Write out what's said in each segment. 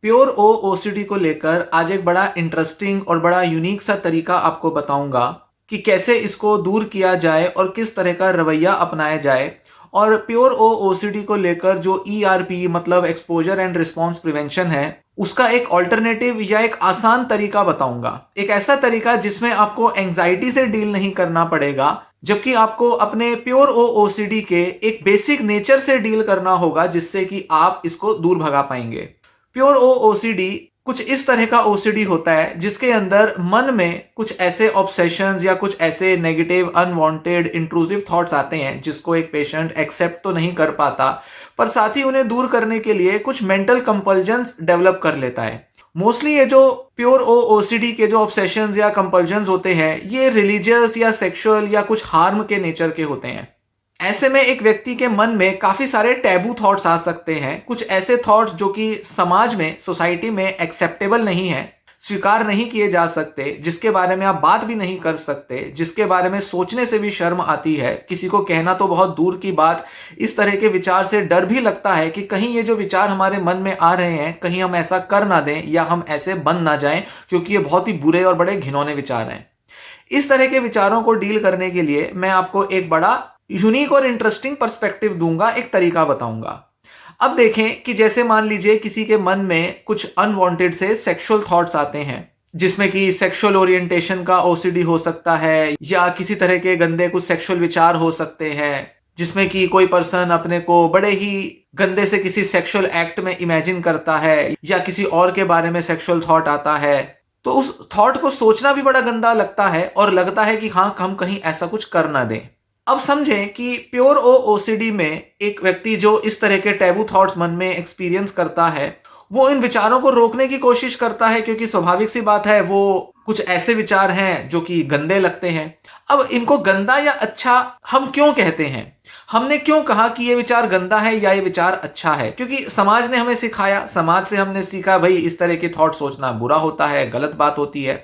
Pure ओ OCD को लेकर आज एक बड़ा इंटरेस्टिंग और बड़ा यूनिक सा तरीका आपको बताऊंगा कि कैसे इसको दूर किया जाए और किस तरह का रवैया अपनाया जाए। और प्योर ओ ओसीडी को लेकर जो ईआरपी मतलब एक्सपोजर एंड रिस्पॉन्स प्रिवेंशन है, उसका एक ऑल्टरनेटिव या एक आसान तरीका बताऊंगा। एक ऐसा तरीका जिसमें आपको एंजाइटी से डील नहीं करना पड़ेगा, जबकि आपको अपने प्योर ओ ओसीडी के एक बेसिक नेचर से डील करना होगा, जिससे कि आप इसको दूर भगा पाएंगे। प्योर ओ ओसीडी कुछ इस तरह का ओसीडी होता है जिसके अंदर मन में कुछ ऐसे ऑब्सेशंस या कुछ ऐसे नेगेटिव अनवांटेड इंट्रूसिव थॉट्स आते हैं जिसको एक पेशेंट एक्सेप्ट तो नहीं कर पाता, पर साथ ही उन्हें दूर करने के लिए कुछ मेंटल कंपल्जन्स डेवलप कर लेता है। मोस्टली ये जो प्योर ओ ओसीडी के जो ऑब्सेशंस या कंपल्जन्स होते हैं, ये रिलीजियस या सेक्सुअल या कुछ हार्म के नेचर के होते हैं। ऐसे में एक व्यक्ति के मन में काफी सारे टैबू थॉट्स आ सकते हैं, कुछ ऐसे थॉट्स जो कि समाज में, सोसाइटी में एक्सेप्टेबल नहीं है, स्वीकार नहीं किए जा सकते, जिसके बारे में आप बात भी नहीं कर सकते, जिसके बारे में सोचने से भी शर्म आती है, किसी को कहना तो बहुत दूर की बात। इस तरह के विचार से डर भी लगता है कि कहीं ये जो विचार हमारे मन में आ रहे हैं, कहीं हम ऐसा कर ना दें या हम ऐसे बन ना जाएं, क्योंकि ये बहुत ही बुरे और बड़े घिनौने विचार हैं। इस तरह के विचारों को डील करने के लिए मैं आपको एक बड़ा यूनिक और इंटरेस्टिंग पर्सपेक्टिव दूंगा, एक तरीका बताऊंगा। अब देखें कि जैसे मान लीजिए किसी के मन में कुछ अनवांटेड से सेक्सुअल थॉट्स आते हैं, जिसमें कि सेक्सुअल ओरिएंटेशन का ओसीडी हो सकता है, या किसी तरह के गंदे कुछ सेक्सुअल विचार हो सकते हैं, जिसमें कि कोई पर्सन अपने को बड़े ही गंदे से किसी सेक्सुअल एक्ट में इमेजिन करता है, या किसी और के बारे में सेक्सुअल थॉट आता है, तो उस थॉट को सोचना भी बड़ा गंदा लगता है और लगता है कि हाँ, हम कहीं ऐसा कुछ कर ना दें। अब समझें कि प्योर ओ ओसीडी में एक व्यक्ति जो इस तरह के टैबू थॉट्स मन में एक्सपीरियंस करता है, वो इन विचारों को रोकने की कोशिश करता है, क्योंकि स्वाभाविक सी बात है, वो कुछ ऐसे विचार हैं जो कि गंदे लगते हैं। अब इनको गंदा या अच्छा हम क्यों कहते हैं? हमने क्यों कहा कि ये विचार गंदा है या ये विचार अच्छा है? क्योंकि समाज ने हमें सिखाया, समाज से हमने सीखा भाई इस तरह के थॉट सोचना बुरा होता है, गलत बात होती है।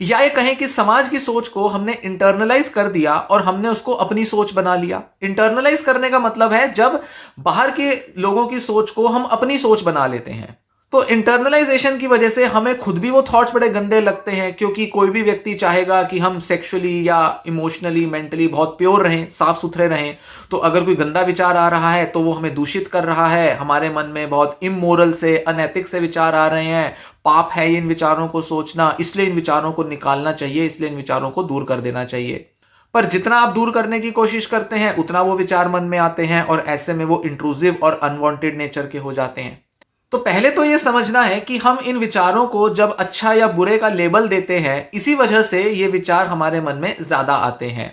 या ये कहें कि समाज की सोच को हमने इंटरनलाइज कर दिया और हमने उसको अपनी सोच बना लिया। इंटरनलाइज करने का मतलब है जब बाहर के लोगों की सोच को हम अपनी सोच बना लेते हैं। तो इंटरनलाइजेशन की वजह से हमें खुद भी वो थॉट्स बड़े गंदे लगते हैं, क्योंकि कोई भी व्यक्ति चाहेगा कि हम सेक्सुअली या इमोशनली, मेंटली बहुत प्योर रहें, साफ सुथरे रहें। तो अगर कोई गंदा विचार आ रहा है तो वो हमें दूषित कर रहा है, हमारे मन में बहुत इमोरल से, अनैतिक से विचार आ रहे हैं, पाप है इन विचारों को सोचना, इसलिए इन विचारों को निकालना चाहिए, इसलिए इन विचारों को दूर कर देना चाहिए। पर जितना आप दूर करने की कोशिश करते हैं, उतना वो विचार मन में आते हैं और ऐसे में वो इंट्रूसिव और अनवांटेड नेचर के हो जाते हैं। तो पहले तो ये समझना है कि हम इन विचारों को जब अच्छा या बुरे का लेबल देते हैं, इसी वजह से ये विचार हमारे मन में ज्यादा आते हैं।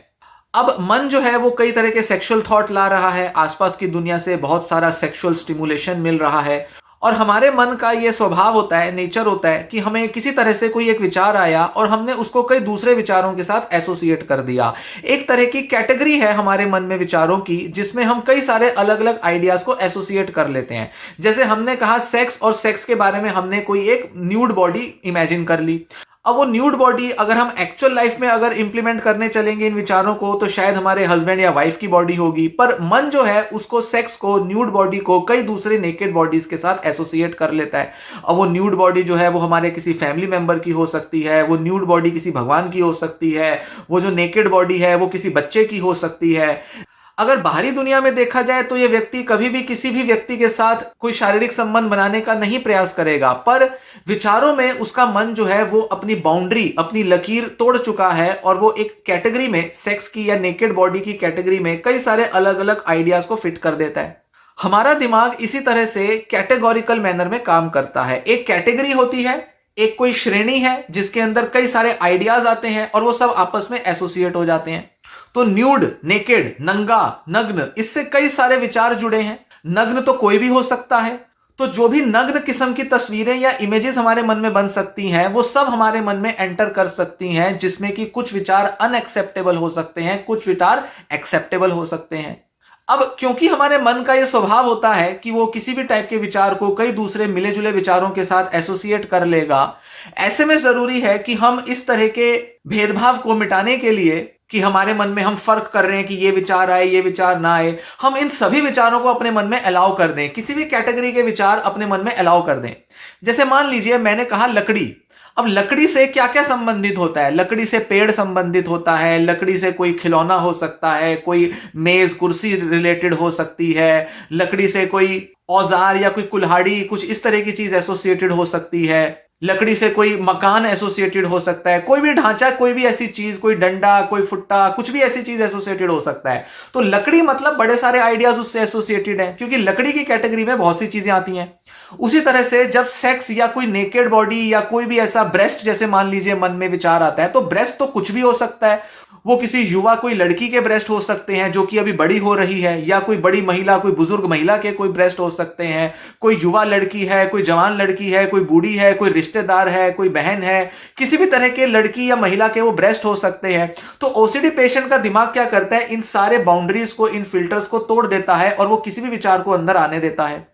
अब मन जो है वो कई तरह के सेक्सुअल थॉट ला रहा है, आसपास की दुनिया से बहुत सारा सेक्सुअल स्टिमुलेशन मिल रहा है, और हमारे मन का ये स्वभाव होता है, नेचर होता है कि हमें किसी तरह से कोई एक विचार आया और हमने उसको कई दूसरे विचारों के साथ एसोसिएट कर दिया। एक तरह की कैटेगरी है हमारे मन में विचारों की, जिसमें हम कई सारे अलग अलग आइडियाज को एसोसिएट कर लेते हैं। जैसे हमने कहा सेक्स, और सेक्स के बारे में हमने कोई एक न्यूड बॉडी इमेजिन कर ली। अब वो न्यूड बॉडी अगर हम एक्चुअल लाइफ में अगर इंप्लीमेंट करने चलेंगे इन विचारों को, तो शायद हमारे हस्बैंड या वाइफ की बॉडी होगी, पर मन जो है उसको, सेक्स को, न्यूड बॉडी को कई दूसरे नेकेड बॉडीज के साथ एसोसिएट कर लेता है। अब वो न्यूड बॉडी जो है वो हमारे किसी फैमिली मेंबर की हो सकती है, वो न्यूड बॉडी किसी भगवान की हो सकती है, वो जो नेकेड बॉडी है वो किसी बच्चे की हो सकती है। अगर बाहरी दुनिया में देखा जाए तो ये व्यक्ति कभी भी किसी भी व्यक्ति के साथ कोई शारीरिक संबंध बनाने का नहीं प्रयास करेगा, पर विचारों में उसका मन जो है वो अपनी बाउंड्री, अपनी लकीर तोड़ चुका है, और वो एक कैटेगरी में, सेक्स की या नेकेड बॉडी की कैटेगरी में कई सारे अलग अलग आइडियाज को फिट कर देता है। हमारा दिमाग इसी तरह से कैटेगोरिकल मैनर में काम करता है। एक कैटेगरी होती है, एक कोई श्रेणी है जिसके अंदर कई सारे आइडियाज आते हैं और वो सब आपस में एसोसिएट हो जाते हैं। तो न्यूड, नेकेड, नंगा, नग्न, इससे कई सारे विचार जुड़े हैं। नग्न तो कोई भी हो सकता है, तो जो भी नग्न किस्म की तस्वीरें या इमेजेस हमारे मन में बन सकती हैं, वो सब हमारे मन में एंटर कर सकती हैं, जिसमें कि कुछ विचार अनएक्सेप्टेबल हो सकते हैं, कुछ विचार एक्सेप्टेबल हो सकते हैं। अब क्योंकि हमारे मन का यह स्वभाव होता है कि वो किसी भी टाइप के विचार को कई दूसरे मिले जुले विचारों के साथ एसोसिएट कर लेगा, ऐसे में जरूरी है कि हम इस तरह के भेदभाव को मिटाने के लिए कि हमारे मन में हम फर्क कर रहे हैं कि ये विचार आए ये विचार ना आए, हम इन सभी विचारों को अपने मन में अलाउ कर दें, किसी भी कैटेगरी के विचार अपने मन में अलाउ कर दें। जैसे मान लीजिए मैंने कहा लकड़ी। अब लकड़ी से क्या क्या संबंधित होता है? लकड़ी से पेड़ संबंधित होता है, लकड़ी से कोई खिलौना हो सकता है, कोई मेज कुर्सी रिलेटेड हो सकती है, लकड़ी से कोई औजार या कोई कुल्हाड़ी कुछ इस तरह की चीज एसोसिएटेड हो सकती है, लकड़ी से कोई मकान एसोसिएटेड हो सकता है, कोई भी ढांचा, कोई भी ऐसी चीज, कोई डंडा, कोई फुट्टा, कुछ भी ऐसी चीज एसोसिएटेड हो सकता है। तो लकड़ी मतलब बड़े सारे आइडियाज उससे एसोसिएटेड है, क्योंकि लकड़ी की कैटेगरी में बहुत सी चीजें आती हैं। उसी तरह से जब सेक्स या कोई नेकेड बॉडी या कोई भी ऐसा ब्रेस्ट जैसे मान लीजिए मन में विचार आता है, तो ब्रेस्ट तो कुछ भी हो सकता है। वो किसी युवा कोई लड़की के ब्रेस्ट हो सकते हैं जो कि अभी बड़ी हो रही है, या कोई बड़ी महिला, कोई बुजुर्ग महिला के कोई ब्रेस्ट हो सकते हैं, कोई युवा लड़की है, कोई जवान लड़की है, कोई बूढ़ी है, कोई रिश्तेदार है, कोई बहन है, किसी भी तरह के लड़की या महिला के वो ब्रेस्ट हो सकते हैं। तो ओसीडी पेशेंट का दिमाग क्या करता है, इन सारे बाउंड्रीज को, इन फिल्टर्स को तोड़ देता है और वो किसी भी विचार को अंदर आने देता है।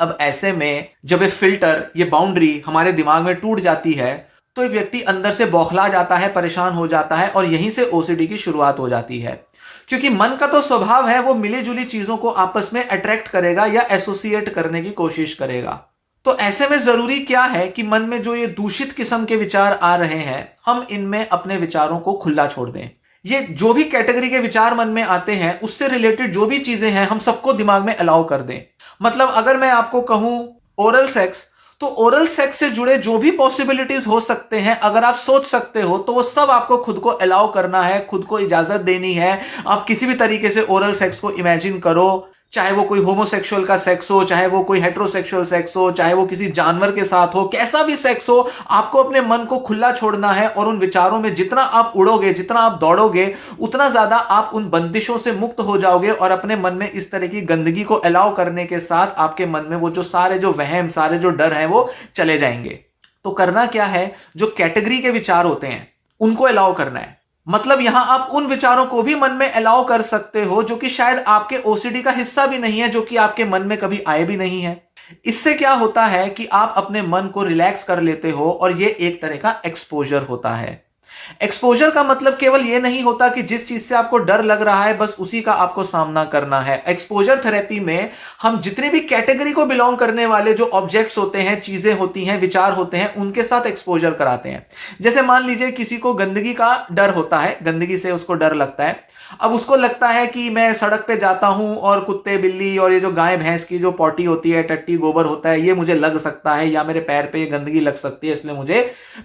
अब ऐसे में जब ये फिल्टर, ये बाउंड्री हमारे दिमाग में टूट जाती है, तो एक व्यक्ति अंदर से बौखला जाता है, परेशान हो जाता है, और यहीं से ओसीडी की शुरुआत हो जाती है। क्योंकि मन का तो स्वभाव है वो मिली जुली चीजों को आपस में अट्रैक्ट करेगा या एसोसिएट करने की कोशिश करेगा। तो ऐसे में जरूरी क्या है कि मन में जो ये दूषित किस्म के विचार आ रहे हैं, हम इनमें अपने विचारों को खुला छोड़ दें। ये जो भी कैटेगरी के विचार मन में आते हैं, उससे रिलेटेड जो भी चीजें हैं, हम सबको दिमाग में अलाउ कर दें। मतलब अगर मैं आपको कहूं ओरल सेक्स, तो ओरल सेक्स से जुड़े जो भी पॉसिबिलिटीज हो सकते हैं, अगर आप सोच सकते हो, तो वो सब आपको खुद को अलाउ करना है, खुद को इजाजत देनी है। आप किसी भी तरीके से ओरल सेक्स को इमेजिन करो, चाहे वो कोई होमोसेक्सुअल का सेक्स हो, चाहे वो कोई हेट्रोसेक्सुअल सेक्स हो, चाहे वो किसी जानवर के साथ हो, कैसा भी सेक्स हो, आपको अपने मन को खुला छोड़ना है। और उन विचारों में जितना आप उड़ोगे, जितना आप दौड़ोगे, उतना ज्यादा आप उन बंदिशों से मुक्त हो जाओगे और अपने मन में इस तरह की गंदगी को अलाउ करने के साथ आपके मन में वो जो सारे जो वहम, सारे जो डर हैं, वो चले जाएंगे। तो करना क्या है, जो कैटेगरी के विचार होते हैं उनको अलाउ करना है। मतलब यहां आप उन विचारों को भी मन में अलाउ कर सकते हो जो कि शायद आपके ओसीडी का हिस्सा भी नहीं है, जो कि आपके मन में कभी आए भी नहीं है। इससे क्या होता है कि आप अपने मन को रिलैक्स कर लेते हो, और ये एक तरह का एक्सपोजर होता है। एक्सपोजर का मतलब केवल यह नहीं होता कि जिस चीज से आपको डर लग रहा है बस उसी का आपको सामना करना है। एक्सपोजर थेरेपी में हम जितने भी कैटेगरी को बिलोंग करने वाले जो ऑब्जेक्ट्स होते हैं, चीजें होती हैं, विचार होते हैं, उनके साथ एक्सपोजर कराते हैं। जैसे मान लीजिए किसी को गंदगी का डर होता है, गंदगी से उसको डर लगता है। अब उसको लगता है कि मैं सड़क पे जाता हूं और कुत्ते बिल्ली और ये जो गाय भैंस की जो पॉटी होती है, टट्टी गोबर होता है, ये मुझे लग सकता है, या मेरे पैर पे ये गंदगी लग सकती है, इसलिए मुझे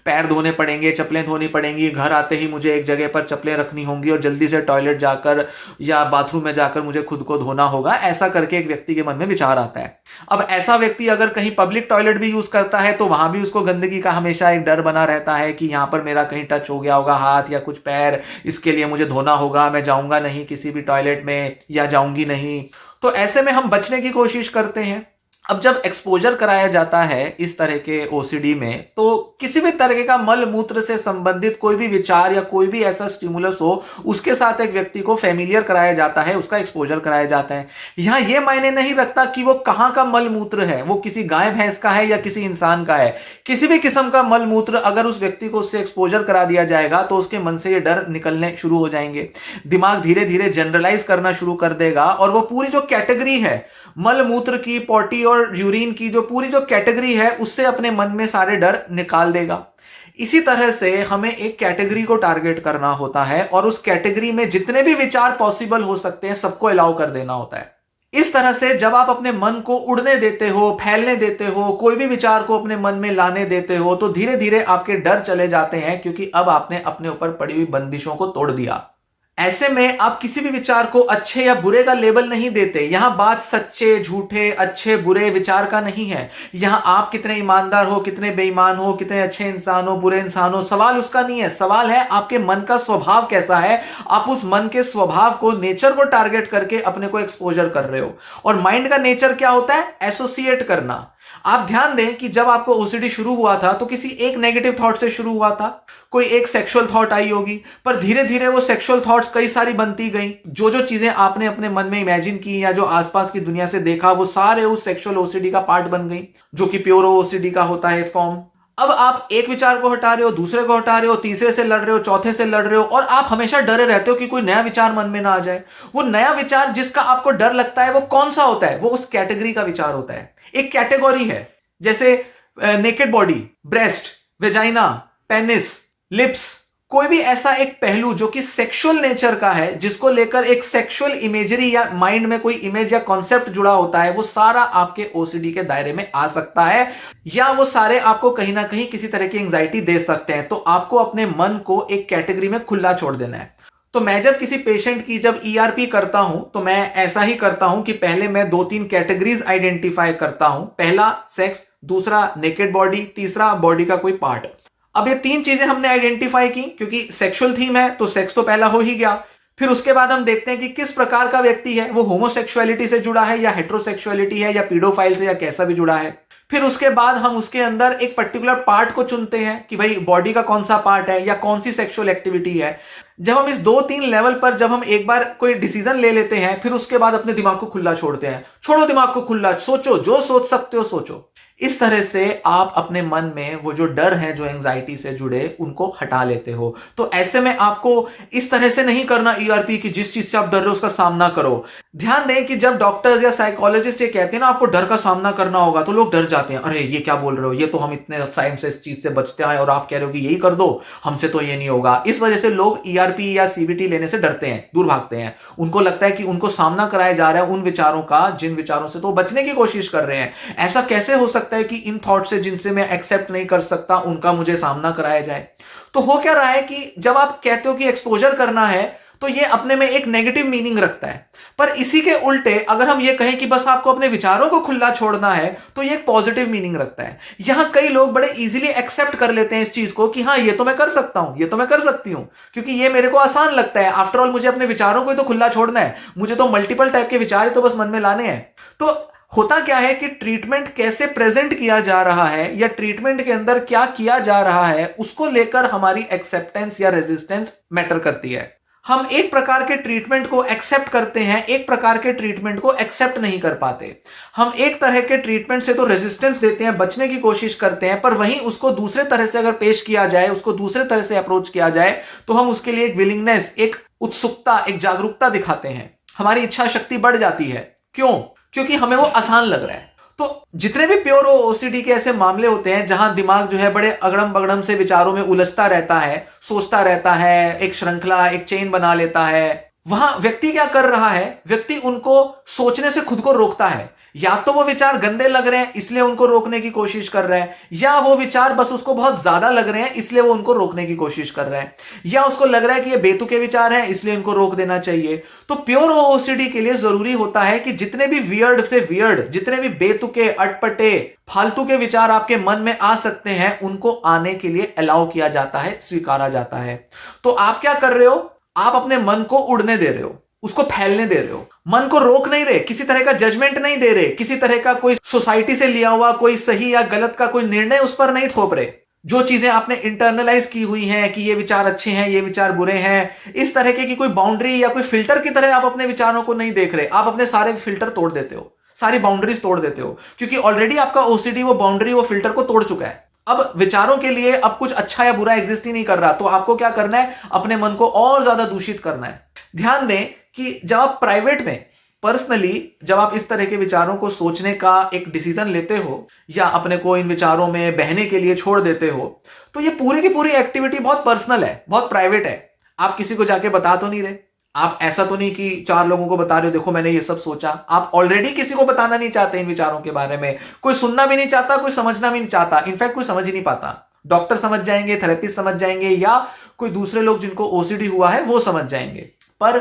पैर धोने पड़ेंगे, चप्पलें धोनी पड़ेंगी, घर आते ही मुझे एक जगह पर चप्पलें रखनी होंगी और जल्दी से टॉयलेट जाकर या बाथरूम में जाकर मुझे खुद को धोना होगा। ऐसा करके एक व्यक्ति के मन में विचार आता है। अब ऐसा व्यक्ति अगर कहीं पब्लिक टॉयलेट भी यूज करता है, तो वहां भी उसको गंदगी का हमेशा एक डर बना रहता है कि यहां पर मेरा कहीं टच हो गया होगा हाथ या कुछ पैर, इसके लिए मुझे धोना होगा, मैं जाऊंगा नहीं किसी भी टॉयलेट में, या जाऊंगी नहीं। तो ऐसे में हम बचने की कोशिश करते हैं। अब जब एक्सपोजर कराया जाता है इस तरह के ओसीडी में, तो किसी भी तरह का मल मूत्र से संबंधित कोई भी विचार या कोई भी ऐसा स्टिमुलस हो, उसके साथ एक व्यक्ति को फेमिलियर कराया जाता है, उसका एक्सपोजर कराया जाता है। यहां यह मायने नहीं रखता कि वो कहां का मल मूत्र है, वो किसी गाय भैंस का है या किसी इंसान का है। किसी भी किस्म का मल मूत्र अगर उस व्यक्ति को उससे एक्सपोजर करा दिया जाएगा, तो उसके मन से ये डर निकलने शुरू हो जाएंगे। दिमाग धीरे धीरे जनरलाइज करना शुरू कर देगा, और वो पूरी जो कैटेगरी है मल मूत्र की, पॉटी और यूरिन की, जो पूरी जो कैटेगरी है, उससे अपने मन में सारे डर निकाल देगा। इसी तरह से हमें एक कैटेगरी को टारगेट करना होता है, और उस कैटेगरी में जितने भी विचार पॉसिबल हो सकते हैं सबको अलाउ कर देना होता है। इस तरह से जब आप अपने मन को उड़ने देते हो, फैलने देते हो, कोई भी विचार को अपने मन में लाने देते हो, तो धीरे धीरे आपके डर चले जाते हैं, क्योंकि अब आपने अपने ऊपर पड़ी हुई बंदिशों को तोड़ दिया। ऐसे में आप किसी भी विचार को अच्छे या बुरे का लेबल नहीं देते। यहां बात सच्चे झूठे, अच्छे बुरे विचार का नहीं है। यहां आप कितने ईमानदार हो, कितने बेईमान हो, कितने अच्छे इंसान हो, बुरे इंसान हो, सवाल उसका नहीं है। सवाल है आपके मन का स्वभाव कैसा है। आप उस मन के स्वभाव को, नेचर को टारगेट करके अपने को एक्सपोजर कर रहे हो। और माइंड का नेचर क्या होता है? एसोसिएट करना। आप ध्यान दें कि जब आपको ओसीडी शुरू हुआ था तो किसी एक नेगेटिव थॉट से शुरू हुआ था। कोई एक सेक्सुअल थॉट आई होगी, पर धीरे धीरे वो सेक्सुअल थॉट्स कई सारी बनती गई। जो जो चीजें आपने अपने मन में इमेजिन की या जो आसपास की दुनिया से देखा, वो सारे उस सेक्सुअल ओसीडी का पार्ट बन गई, जो कि प्योर ओसीडी का होता है फॉर्म। अब आप एक विचार को हटा रहे हो, दूसरे को हटा रहे हो, तीसरे से लड़ रहे हो, चौथे से लड़ रहे हो, और आप हमेशा डरे रहते हो कि कोई नया विचार मन में ना आ जाए। वो नया विचार जिसका आपको डर लगता है वो कौन सा होता है? वो उस कैटेगरी का विचार होता है। एक कैटेगरी है, जैसे naked body, breast, vagina, penis, lips, कोई भी ऐसा एक पहलू जो कि सेक्सुअल नेचर का है, जिसको लेकर एक सेक्सुअल इमेजरी या माइंड में कोई इमेज या कॉन्सेप्ट जुड़ा होता है, वो सारा आपके ओसीडी के दायरे में आ सकता है, या वो सारे आपको कहीं ना कहीं किसी तरह की एंजाइटी दे सकते हैं। तो आपको अपने मन को एक कैटेगरी में खुला छोड़ देना है। तो मैं जब किसी पेशेंट की जब ईआरपी करता हूं तो मैं ऐसा ही करता हूं कि पहले मैं 2-3 कैटेगरीज आइडेंटिफाई करता हूं। पहला सेक्स, दूसरा नेकेड बॉडी, तीसरा बॉडी का कोई पार्ट। अब ये 3 चीजें हमने आइडेंटिफाई की, क्योंकि सेक्सुअल थीम है तो सेक्स तो पहला हो ही गया। फिर उसके बाद हम देखते हैं कि किस प्रकार का व्यक्ति है, वो होमोसेक्सुअलिटी से जुड़ा है या हेट्रोसेक्सुअलिटी है या पीडोफाइल से या कैसा भी जुड़ा है। फिर उसके बाद हम उसके अंदर एक पर्टिकुलर पार्ट को चुनते हैं कि भाई बॉडी का कौन सा पार्ट है या कौन सी सेक्सुअल एक्टिविटी है। जब हम इस 2-3 लेवल पर जब हम एक बार कोई डिसीजन ले लेते हैं, फिर उसके बाद अपने दिमाग को खुला छोड़ते हैं। छोड़ो दिमाग को खुला, सोचो जो सोच सकते हो सोचो। इस तरह से आप अपने मन में वो जो डर है, जो एंजाइटी से जुड़े, उनको हटा लेते हो। तो ऐसे में आपको इस तरह से नहीं करना ईआरपी की जिस चीज से आप डर रहे हो उसका सामना करो। ध्यान दें कि जब डॉक्टर्स या साइकोलॉजिस्ट ये कहते हैं ना आपको डर का सामना करना होगा, तो लोग डर जाते हैं। अरे ये क्या बोल रहे हो, ये तो हम इतने साइंस से इस चीज से बचते आए और आप कह रहे हो कि यही कर दो, हमसे तो ये नहीं होगा। इस वजह से लोग ईआरपी या सीबीटी लेने से डरते हैं, दूर भागते हैं। उनको लगता है कि उनको सामना कराया जा रहा है उन विचारों का जिन विचारों से तो बचने की कोशिश कर रहे हैं। ऐसा कैसे हो सकता है कि इन थॉट से जिनसे मैं एक्सेप्ट नहीं कर सकता उनका मुझे सामना कराया जाए? तो हो क्या रहा है कि जब आप कहते हो कि एक्सपोजर करना है, तो ये अपने में एक नेगेटिव मीनिंग रखता है। पर इसी के उल्टे अगर हम ये कहें कि बस आपको अपने विचारों को खुला छोड़ना है, तो ये एक पॉजिटिव मीनिंग रखता है। यहां कई लोग बड़े इजीली एक्सेप्ट कर लेते हैं इस चीज को कि हाँ ये तो मैं कर सकता हूं, ये तो मैं कर सकती हूं, क्योंकि ये मेरे को आसान लगता है। आफ्टर ऑल मुझे अपने विचारों को ही तो खुला छोड़ना है, मुझे तो मल्टीपल टाइप के विचार ही तो बस मन में लाने हैं। तो होता क्या है कि ट्रीटमेंट कैसे प्रेजेंट किया जा रहा है या ट्रीटमेंट के अंदर क्या किया जा रहा है, उसको लेकर हमारी एक्सेप्टेंस या रेजिस्टेंस मैटर करती है। हम एक प्रकार के ट्रीटमेंट को एक्सेप्ट करते हैं, एक प्रकार के ट्रीटमेंट को एक्सेप्ट नहीं कर पाते। हम एक तरह के ट्रीटमेंट से तो रेजिस्टेंस देते हैं, बचने की कोशिश करते हैं, पर वहीं उसको दूसरे तरह से अगर पेश किया जाए, उसको दूसरे तरह से अप्रोच किया जाए, तो हम उसके लिए एक विलिंगनेस, एक उत्सुकता, एक जागरूकता दिखाते हैं। हमारी इच्छा शक्ति बढ़ जाती है। क्यों? क्योंकि हमें वो आसान लग रहा है। तो जितने भी प्योर ओसीडी के ऐसे मामले होते हैं जहां दिमाग जो है बड़े अगड़म बगड़म से विचारों में उलझता रहता है, सोचता रहता है, एक श्रृंखला, एक चेन बना लेता है, वहां व्यक्ति क्या कर रहा है? व्यक्ति उनको सोचने से खुद को रोकता है। या तो वो विचार गंदे लग रहे हैं इसलिए उनको रोकने की कोशिश कर रहा है, या वो विचार बस उसको बहुत ज्यादा लग रहे हैं इसलिए वो उनको रोकने की कोशिश कर रहा है, या उसको लग रहा है कि ये बेतुके विचार हैं इसलिए उनको रोक देना चाहिए। तो प्योर ओसीडी के लिए जरूरी होता है कि जितने भी वियर्ड से वियर्ड, जितने भी बेतुके, अटपटे, फालतू के विचार आपके मन में आ सकते हैं, उनको आने के लिए अलाउ किया जाता है, स्वीकारा जाता है। तो आप क्या कर रहे हो? आप अपने मन को उड़ने दे रहे हो, उसको फैलने दे रहे हो। मन को रोक नहीं रहे, किसी तरह का जजमेंट नहीं दे रहे, किसी तरह का कोई सोसाइटी से लिया हुआ कोई सही या गलत का कोई निर्णय उस पर नहीं थोप रहे। जो चीजें आपने इंटरनलाइज की हुई हैं कि ये विचार अच्छे हैं, ये विचार बुरे हैं, इस तरह की कोई बाउंड्री या कोई फिल्टर की तरह आप अपने विचारों को नहीं देख रहे। आप अपने सारे फिल्टर तोड़ देते हो, सारी बाउंड्रीज तोड़ देते हो, क्योंकि ऑलरेडी आपका ओसीडी वो बाउंड्री, वो फिल्टर को तोड़ चुका है। अब विचारों के लिए अब कुछ अच्छा या बुरा एग्जिस्ट ही नहीं कर रहा। तो आपको क्या करना है? अपने मन को और ज्यादा दूषित करना है। ध्यान दें कि जब आप प्राइवेट में, पर्सनली, जब आप इस तरह के विचारों को सोचने का एक डिसीजन लेते हो या अपने को इन विचारों में बहने के लिए छोड़ देते हो, तो ये पूरी की पूरी एक्टिविटी बहुत पर्सनल है, बहुत प्राइवेट है। आप किसी को जाके बता तो नहीं रहे। आप ऐसा तो नहीं कि 4 लोगों को बता रहे हो देखो मैंने ये सब सोचा। आप ऑलरेडी किसी को बताना नहीं चाहते इन विचारों के बारे में। कोई सुनना भी नहीं चाहता, कोई समझना भी नहीं चाहता, इनफैक्ट कोई समझ ही नहीं पाता। डॉक्टर समझ जाएंगे, थेरेपिस्ट समझ जाएंगे, या कोई दूसरे लोग जिनको ओसीडी हुआ है वो समझ जाएंगे। पर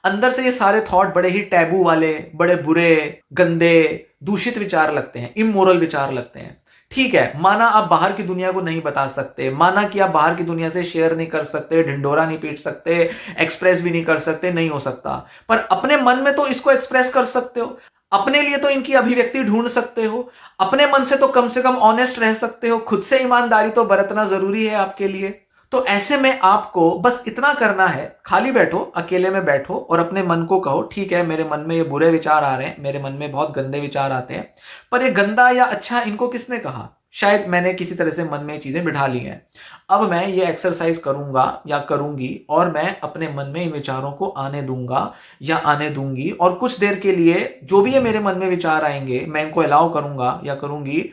अंदर से ये सारे थॉट बड़े ही टैबू वाले, बड़े बुरे, गंदे, दूषित विचार लगते हैं, इमोरल विचार लगते हैं। ठीक है, माना आप बाहर की दुनिया को नहीं बता सकते, माना कि आप बाहर की दुनिया से शेयर नहीं कर सकते, ढिंडोरा नहीं पीट सकते, एक्सप्रेस भी नहीं कर सकते, नहीं हो सकता, पर अपने मन में तो इसको एक्सप्रेस कर सकते हो। अपने लिए तो इनकी अभिव्यक्ति ढूंढ सकते हो। अपने मन से तो कम ऑनेस्ट रह सकते हो। खुद से ईमानदारी तो बरतना जरूरी है आपके लिए। तो ऐसे में आपको बस इतना करना है, खाली बैठो, अकेले में बैठो और अपने मन को कहो ठीक है मेरे मन में ये बुरे विचार आ रहे हैं, मेरे मन में बहुत गंदे विचार आते हैं, पर ये गंदा या अच्छा इनको किसने कहा? शायद मैंने किसी तरह से मन में चीजें बिठा ली हैं। अब मैं ये एक्सरसाइज करूंगा या करूंगी और मैं अपने मन में इन विचारों को आने दूंगा या आने दूंगी, और कुछ देर के लिए जो भी ये मेरे मन में विचार आएंगे मैं इनको अलाउ करूंगा या करूंगी,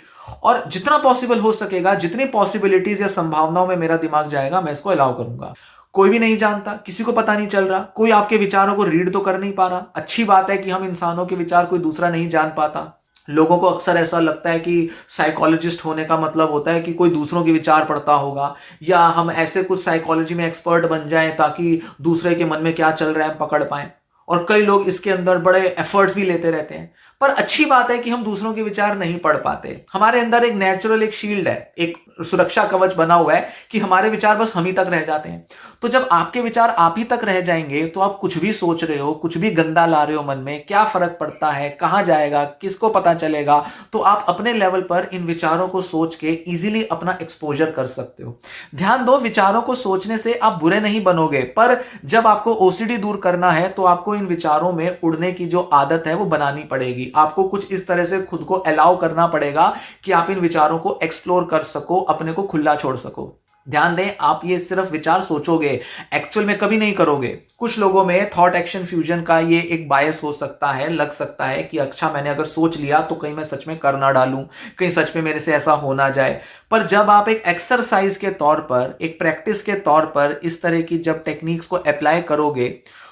और जितना पॉसिबल हो सकेगा, जितनी पॉसिबिलिटीज या संभावनाओं में मेरा दिमाग जाएगा, मैं इसको अलाउ करूंगा। कोई भी नहीं जानता, किसी को पता नहीं चल रहा, कोई आपके विचारों को रीड तो कर नहीं पा रहा। अच्छी बात है कि हम इंसानों के विचार कोई दूसरा नहीं जान पाता। लोगों को अक्सर ऐसा लगता है कि साइकोलॉजिस्ट होने का मतलब होता है कि कोई दूसरों के विचार पढ़ता होगा, या हम ऐसे कुछ साइकोलॉजी में एक्सपर्ट बन जाएं ताकि दूसरे के मन में क्या चल रहा है पकड़ पाएं। और कई लोग इसके अंदर बड़े एफर्ट्स भी लेते रहते हैं। पर अच्छी बात है कि हम दूसरों के विचार नहीं पढ़ पाते। हमारे अंदर एक नेचुरल एक शील्ड है, एक सुरक्षा कवच बना हुआ है कि हमारे विचार बस हम ही तक रह जाते हैं। तो जब आपके विचार आप ही तक रह जाएंगे तो आप कुछ भी सोच रहे हो, कुछ भी गंदा ला रहे हो मन में, क्या फर्क पड़ता है, कहां जाएगा, किसको पता चलेगा। तो आप अपने लेवल पर इन विचारों को सोच के इजीली अपना एक्सपोजर कर सकते हो। ध्यान दो, विचारों को सोचने से आप बुरे नहीं बनोगे, पर जब आपको ओसीडी दूर करना है तो आपको इन विचारों में उड़ने की जो आदत है वो बनानी पड़ेगी। आपको कुछ इस तरह से खुद को अलाउ करना पड़ेगा कि आप इन विचारों को एक्सप्लोर कर सको, अपने को खुला छोड़ सको। ध्यान दें, आप ये सिर्फ विचार सोचोगे, एक्चुअल में कभी नहीं करोगे। कुछ लोगों में थॉट एक्शन फ्यूजन का ये एक बायस हो सकता है, लग सकता है कि अच्छा मैंने अगर सोच लिया तो कहीं मैं सच में कर ना डालूं, कहीं सच में मेरे से ऐसा हो ना जाए। पर जब आप एक एक्सरसाइज के तौर पर, एक प्रैक्टिस के तौर पर इस तरह की जब टेक्निक्स को अप्लाई करोगे,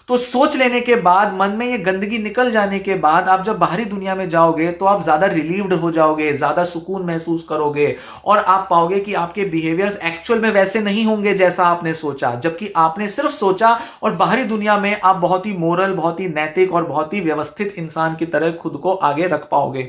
तो सोच लेने के बाद, मन में ये गंदगी निकल जाने के बाद, आप जब बाहरी दुनिया में जाओगे तो आप ज्यादा रिलीव्ड हो जाओगे, ज्यादा सुकून महसूस करोगे, और आप पाओगे कि आपके बिहेवियर्स एक्चुअल में वैसे नहीं होंगे जैसा आपने सोचा, जबकि आपने सिर्फ सोचा और बाहरी दुनिया में आप बहुत ही मोरल, बहुत ही नैतिक और बहुत ही व्यवस्थित इंसान की तरह खुद को आगे रख पाओगे।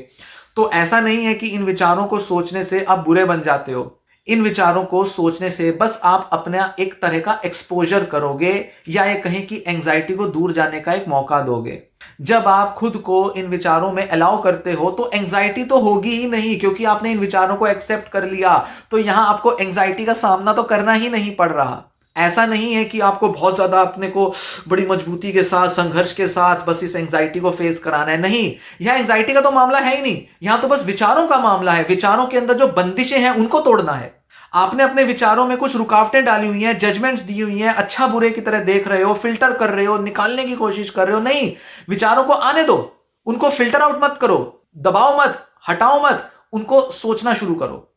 तो ऐसा नहीं है कि इन विचारों को सोचने से आप बुरे बन जाते हो। इन विचारों को सोचने से बस आप अपना एक तरह का एक्सपोजर करोगे, या ये कहें कि एंजाइटी को दूर जाने का एक मौका दोगे। जब आप खुद को इन विचारों में अलाउ करते हो तो एंजाइटी तो होगी ही नहीं, क्योंकि आपने इन विचारों को एक्सेप्ट कर लिया। तो यहां आपको एंजाइटी का सामना तो करना ही नहीं पड़ रहा। ऐसा नहीं है कि आपको बहुत ज्यादा अपने को बड़ी मजबूती के साथ, संघर्ष के साथ बस इस एंजाइटी को फेस कराना है। नहीं, यह एंजाइटी का तो मामला है ही नहीं, यहां तो बस विचारों का मामला है। विचारों के अंदर जो बंदिशें हैं उनको तोड़ना है। आपने अपने विचारों में कुछ रुकावटें डाली हुई हैं, जजमेंट्स दी हुई हैं, अच्छा बुरे की तरह देख रहे हो, फिल्टर कर रहे हो, निकालने की कोशिश कर रहे हो। नहीं, विचारों को आने दो, उनको फिल्टर आउट मत करो, दबाओ मत, हटाओ मत, उनको सोचना शुरू करो।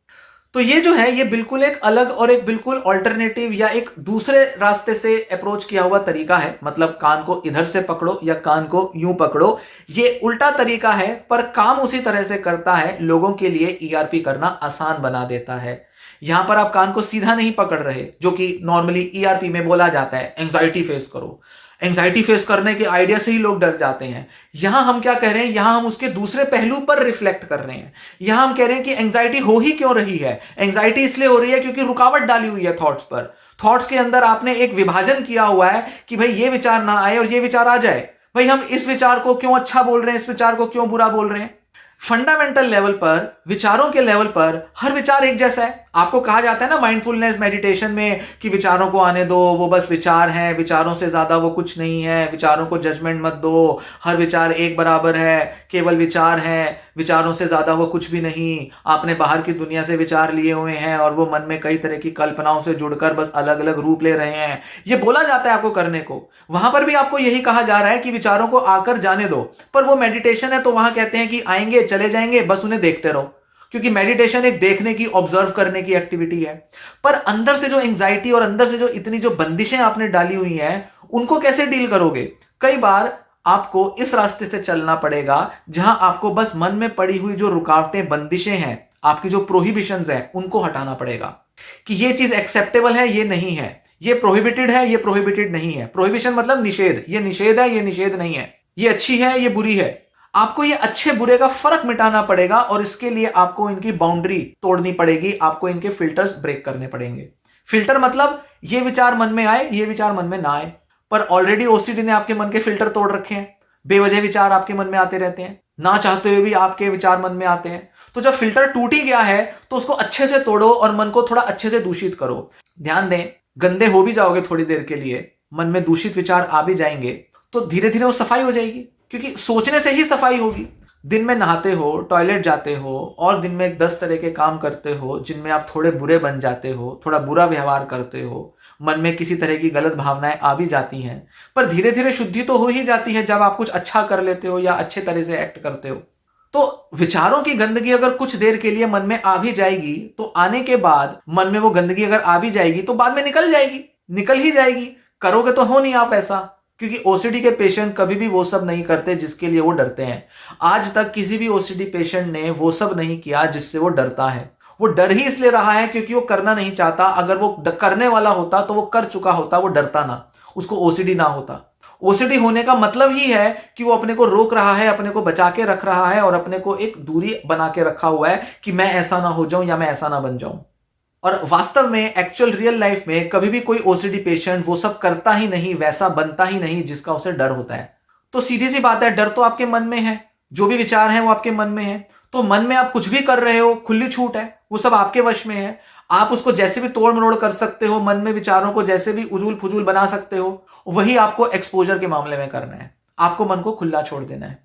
तो ये जो है, ये बिल्कुल एक अलग और एक बिल्कुल ऑल्टरनेटिव या एक दूसरे रास्ते से अप्रोच किया हुआ तरीका है। मतलब कान को इधर से पकड़ो या कान को यूं पकड़ो, ये उल्टा तरीका है, पर काम उसी तरह से करता है। लोगों के लिए ईआरपी करना आसान बना देता है। यहां पर आप कान को सीधा नहीं पकड़ रहे, जो कि नॉर्मली ईआरपी में बोला जाता है एंजाइटी फेस करो। एंजाइटी फेस करने के आइडिया से ही लोग डर जाते हैं। यहां हम क्या कह रहे हैं, यहां हम उसके दूसरे पहलू पर रिफ्लेक्ट कर रहे हैं। यहां हम कह रहे हैं कि एंजाइटी हो ही क्यों रही है। एंजाइटी इसलिए हो रही है क्योंकि रुकावट डाली हुई है थॉट्स पर। थॉट्स के अंदर आपने एक विभाजन किया हुआ है कि भाई ये विचार ना आए और ये विचार आ जाए। भाई हम इस विचार को क्यों अच्छा बोल रहे हैं, इस विचार को क्यों बुरा बोल रहे हैं। फंडामेंटल लेवल पर, विचारों के लेवल पर हर विचार एक जैसा है। आपको कहा जाता है ना माइंडफुलनेस मेडिटेशन में कि विचारों को आने दो, वो बस विचार हैं, विचारों से ज्यादा वो कुछ नहीं है, विचारों को जजमेंट मत दो, हर विचार एक बराबर है, केवल विचार है, विचारों से ज्यादा वो कुछ भी नहीं। आपने बाहर की दुनिया से विचार लिए हुए हैं और वो मन में कई तरह की कल्पनाओं से जुड़कर बस अलग अलग रूप ले रहे हैं। ये बोला जाता है आपको करने को। वहां पर भी आपको यही कहा जा रहा है कि विचारों को आकर जाने दो, पर वो मेडिटेशन है तो वहां कहते हैं कि आएंगे चले जाएंगे, बस उन्हें देखते रहो, क्योंकि मेडिटेशन एक देखने की, ऑब्जर्व करने की एक्टिविटी है। पर अंदर से जो एंजाइटी और अंदर से जो इतनी जो बंदिशें आपने डाली हुई हैं, उनको कैसे डील करोगे। कई बार आपको इस रास्ते से चलना पड़ेगा जहां आपको बस मन में पड़ी हुई जो रुकावटें, बंदिशें हैं, आपकी जो प्रोहिबिशंस हैं, उनको हटाना पड़ेगा कि ये चीज एक्सेप्टेबल है, ये नहीं है, ये प्रोहिबिटेड है, ये प्रोहिबिटेड नहीं है। प्रोहिबिशन मतलब निषेध, ये निषेध है, ये निषेध नहीं है, ये अच्छी है, ये बुरी है। आपको ये अच्छे बुरे का फर्क मिटाना पड़ेगा और इसके लिए आपको इनकी बाउंड्री तोड़नी पड़ेगी, आपको इनके फिल्टर्स ब्रेक करने पड़ेंगे। फिल्टर मतलब ये विचार मन में आए, ये विचार मन में ना आए। पर ऑलरेडी ओसीडी ने आपके मन के फिल्टर तोड़ रखे हैं। बेवजह विचार आपके मन में आते रहते हैं, ना चाहते हुए भी आपके विचार मन में आते हैं। तो जब फिल्टर टूट ही गया है तो उसको अच्छे से तोड़ो और मन को थोड़ा अच्छे से दूषित करो। ध्यान दें, गंदे हो भी जाओगे थोड़ी देर के लिए, मन में दूषित विचार आ भी जाएंगे, तो धीरे धीरे वो सफाई हो जाएगी, क्योंकि सोचने से ही सफाई होगी। दिन में नहाते हो, टॉयलेट जाते हो और दिन में 10 तरह के काम करते हो जिनमें आप थोड़े बुरे बन जाते हो, थोड़ा बुरा व्यवहार करते हो, मन में किसी तरह की गलत भावनाएं आ भी जाती हैं, पर धीरे धीरे शुद्धि तो हो ही जाती है जब आप कुछ अच्छा कर लेते हो या अच्छे तरह से एक्ट करते हो। तो विचारों की गंदगी अगर कुछ देर के लिए मन में आ भी जाएगी तो आने के बाद मन में वो गंदगी अगर आ भी जाएगी तो बाद में निकल जाएगी, निकल ही जाएगी। करोगे तो हो नहीं आप ऐसा, क्योंकि ओसीडी के पेशेंट कभी भी वो सब नहीं करते जिसके लिए वो डरते हैं। आज तक किसी भी ओसीडी पेशेंट ने वो सब नहीं किया जिससे वो डरता है। वो डर ही इसलिए रहा है क्योंकि वो करना नहीं चाहता। अगर वो करने वाला होता तो वो कर चुका होता, वो डरता ना, उसको ओसीडी ना होता। ओसीडी होने का मतलब ही है कि वो अपने को रोक रहा है, अपने को बचा के रख रहा है और अपने को एक दूरी बना के रखा हुआ है कि मैं ऐसा ना हो जाऊं या मैं ऐसा ना बन जाऊं। और वास्तव में एक्चुअल रियल लाइफ में कभी भी कोई ओसीडी पेशेंट वो सब करता ही नहीं, वैसा बनता ही नहीं जिसका उसे डर होता है। तो सीधी सी बात है, डर तो आपके मन में है, जो भी विचार है वो आपके मन में है। तो मन में आप कुछ भी कर रहे हो, खुली छूट है, वो सब आपके वश में है। आप उसको जैसे भी तोड़ मरोड़ कर सकते हो, मन में विचारों को जैसे भी उजूल फुजूल बना सकते हो। वही आपको एक्सपोजर के मामले में करना है, आपको मन को खुला छोड़ देना है।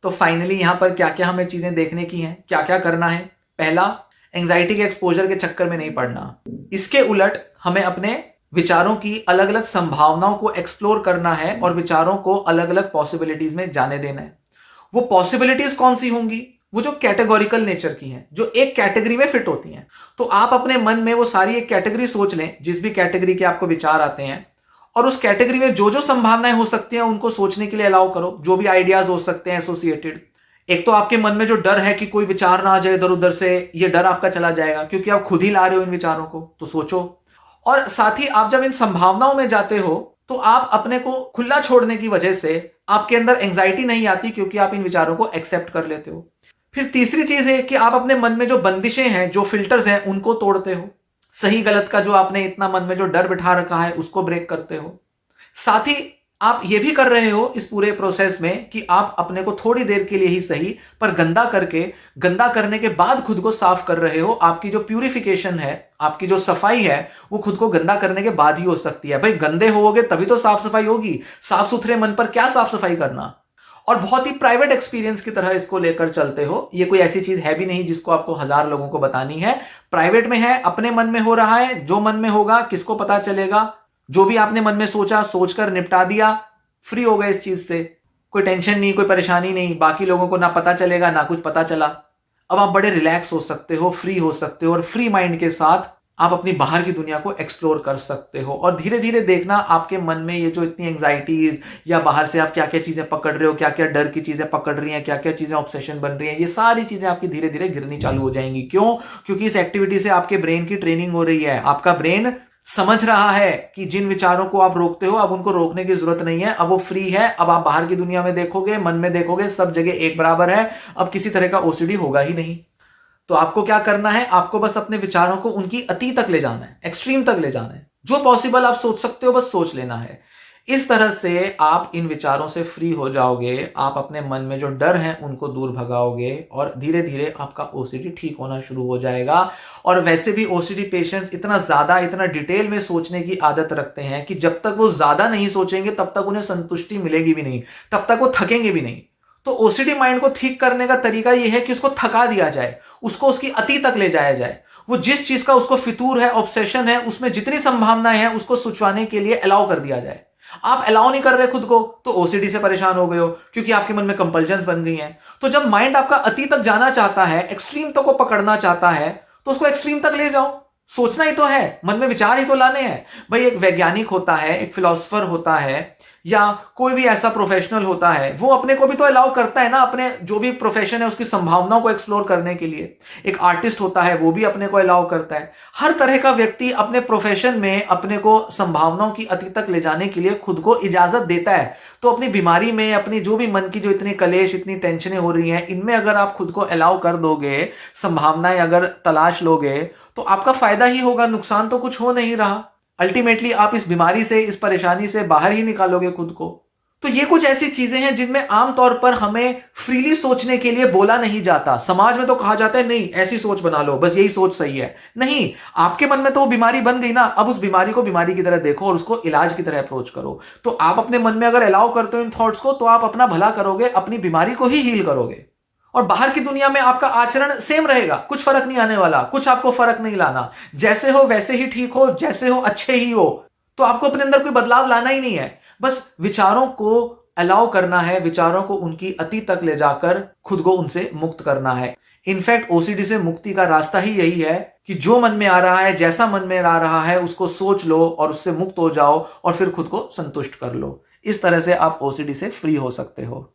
तो फाइनली यहां पर क्या क्या हमें चीजें देखने की हैं, क्या क्या करना है। पहला, एंजाइटी के एक्सपोजर के चक्कर में नहीं पड़ना। इसके उलट हमें अपने विचारों की अलग अलग संभावनाओं को एक्सप्लोर करना है और विचारों को अलग अलग पॉसिबिलिटीज में जाने देना है। वो पॉसिबिलिटीज कौन सी होंगी? वो जो कैटेगोरिकल नेचर की हैं, जो एक कैटेगरी में फिट होती हैं। तो आप अपने मन में वो सारी एक कैटेगरी सोच लें, जिस भी कैटेगरी के आपको विचार आते हैं, और उस कैटेगरी में जो जो संभावनाएं हो सकती हैं उनको सोचने के लिए अलाउ करो। जो भी आइडियाज हो सकते हैं एसोसिएटेड। एक तो आपके मन में जो डर है कि कोई विचार ना आ जाए इधर उधर से, ये डर आपका चला जाएगा क्योंकि आप खुद ही ला रहे हो इन विचारों को, तो सोचो। और साथ ही आप जब इन संभावनाओं में जाते हो तो आप अपने को खुला छोड़ने की वजह से आपके अंदर एंजाइटी नहीं आती, क्योंकि आप इन विचारों को एक्सेप्ट कर लेते हो। फिर तीसरी चीज है कि आप अपने मन में जो बंदिशें हैं, जो फिल्टर्स हैं, उनको तोड़ते हो। सही गलत का जो आपने इतना मन में जो डर बिठा रखा है उसको ब्रेक करते हो। साथ ही आप ये भी कर रहे हो इस पूरे प्रोसेस में कि आप अपने को थोड़ी देर के लिए ही सही पर गंदा करने के बाद खुद को साफ कर रहे हो। आपकी जो प्यूरिफिकेशन है, आपकी जो सफाई है, वो खुद को गंदा करने के बाद ही हो सकती है। भाई गंदे होगे तभी तो साफ सफाई होगी। साफ सुथरे मन पर क्या साफ सफाई करना। और बहुत ही प्राइवेट एक्सपीरियंस की तरह इसको लेकर चलते हो। ये कोई ऐसी चीज है भी नहीं जिसको आपको 1000 लोगों को बतानी है। प्राइवेट में है, अपने मन में हो रहा है। जो मन में होगा किसको पता चलेगा। जो भी आपने मन में सोचा, सोचकर निपटा दिया, फ्री हो गए इस चीज से। कोई टेंशन नहीं, कोई परेशानी नहीं, बाकी लोगों को ना पता चलेगा ना कुछ पता चला। अब आप बड़े रिलैक्स हो सकते हो, फ्री हो सकते हो और फ्री माइंड के साथ आप अपनी बाहर की दुनिया को एक्सप्लोर कर सकते हो। और धीरे धीरे देखना आपके मन में ये जो इतनी एंग्जाइटीज या बाहर से आप क्या क्या चीजें पकड़ रहे हो, क्या क्या डर की चीजें पकड़ रही हैं, क्या क्या चीजें ऑब्सेशन बन रही हैं, ये सारी चीजें आपकी धीरे धीरे गिरनी चालू हो जाएंगी। क्यों? क्योंकि इस एक्टिविटी से आपके ब्रेन की ट्रेनिंग हो रही है। आपका ब्रेन समझ रहा है कि जिन विचारों को आप रोकते हो अब उनको रोकने की जरूरत नहीं है, अब वो फ्री है। अब आप बाहर की दुनिया में देखोगे, मन में देखोगे, सब जगह एक बराबर है। अब किसी तरह का ओसीडी होगा ही नहीं। तो आपको क्या करना है? आपको बस अपने विचारों को उनकी अति तक ले जाना है, एक्सट्रीम तक ले जाना है। जो पॉसिबल आप सोच सकते हो बस सोच लेना है। इस तरह से आप इन विचारों से फ्री हो जाओगे। आप अपने मन में जो डर हैं उनको दूर भगाओगे और धीरे धीरे आपका ओसीडी ठीक होना शुरू हो जाएगा। और वैसे भी ओसीडी पेशेंट्स इतना डिटेल में सोचने की आदत रखते हैं कि जब तक वो ज्यादा नहीं सोचेंगे तब तक उन्हें संतुष्टि मिलेगी भी नहीं, तब तक वो थकेंगे भी नहीं। तो ओसीडी माइंड को ठीक करने का तरीका यह है कि उसको थका दिया जाए, उसको उसकी अति तक ले जाया जाए। वो जिस चीज का उसको फितूर है, ऑब्सेशन है, उसमें जितनी संभावनाएं हैं उसको सुचवाने के लिए अलाउ कर दिया जाए। आप अलाउ नहीं कर रहे खुद को तो ओसीडी से परेशान हो गए हो, क्योंकि आपके मन में कंपल्जन्स बन गई हैं। तो जब माइंड आपका अति तक जाना चाहता है, एक्सट्रीम तक को पकड़ना चाहता है, तो उसको एक्सट्रीम तक ले जाओ। सोचना ही तो है, मन में विचार ही तो लाने हैं। भाई एक वैज्ञानिक होता है, एक फिलोसोफर होता है, या कोई भी ऐसा प्रोफेशनल होता है, वो अपने को भी तो अलाउ करता है ना अपने जो भी प्रोफेशन है उसकी संभावनाओं को एक्सप्लोर करने के लिए। एक आर्टिस्ट होता है, वो भी अपने को अलाउ करता है। हर तरह का व्यक्ति अपने प्रोफेशन में अपने को संभावनाओं की अति तक ले जाने के लिए खुद को इजाजत देता है। तो अपनी बीमारी में, अपनी जो भी मन की जो इतनी कलेश, इतनी टेंशनें हो रही हैं, इनमें अगर आप खुद को अलाउ कर दोगे, संभावनाएं अगर तलाश लोगे, तो आपका फायदा ही होगा, नुकसान तो कुछ हो नहीं रहा। अल्टीमेटली आप इस बीमारी से, इस परेशानी से बाहर ही निकालोगे खुद को। तो ये कुछ ऐसी चीजें हैं जिनमें आमतौर पर हमें फ्रीली सोचने के लिए बोला नहीं जाता। समाज में तो कहा जाता है नहीं ऐसी सोच बना लो, बस यही सोच सही है। नहीं, आपके मन में तो वो बीमारी बन गई ना, अब उस बीमारी को बीमारी की तरह देखो और उसको इलाज की तरह अप्रोच करो। तो आप अपने मन में अगर अलाउ करते हो इन थॉट्स को, तो आप अपना भला करोगे, अपनी बीमारी को ही हील करोगे। और बाहर की दुनिया में आपका आचरण सेम रहेगा, कुछ फर्क नहीं आने वाला, कुछ आपको फर्क नहीं लाना। जैसे हो वैसे ही ठीक हो, जैसे हो अच्छे ही हो। तो आपको अपने अंदर कोई बदलाव लाना ही नहीं है, बस विचारों को अलाउ करना है, विचारों को उनकी अति तक ले जाकर खुद को उनसे मुक्त करना है। इनफैक्ट ओसीडी से मुक्ति का रास्ता ही यही है कि जो मन में आ रहा है, जैसा मन में आ रहा है, उसको सोच लो और उससे मुक्त हो जाओ और फिर खुद को संतुष्ट कर लो। इस तरह से आप ओसीडी से फ्री हो सकते हो।